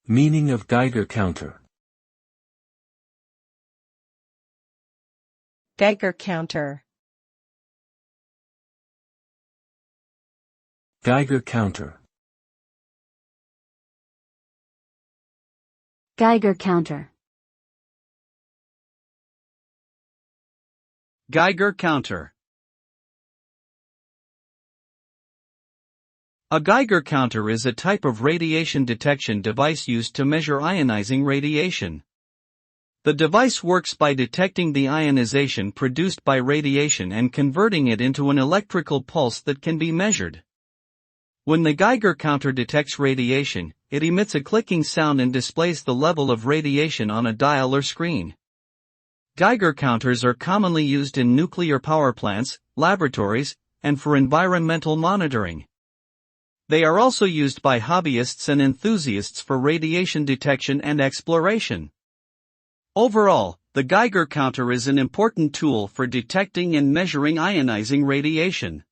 Meaning of Geiger counter. Geiger counter. Geiger counter. Geiger counter. Geiger counter. A Geiger counter is a type of radiation detection device used to measure ionizing radiation. The device works by detecting the ionization produced by radiation and converting it into an electrical pulse that can be measured. When the Geiger counter detects radiation, it emits a clicking sound and displays the level of radiation on a dial or screen. Geiger counters are commonly used in nuclear power plants, laboratories, and for environmental monitoring. They are also used by hobbyists and enthusiasts for radiation detection and exploration. Overall, the Geiger counter is an important tool for detecting and measuring ionizing radiation.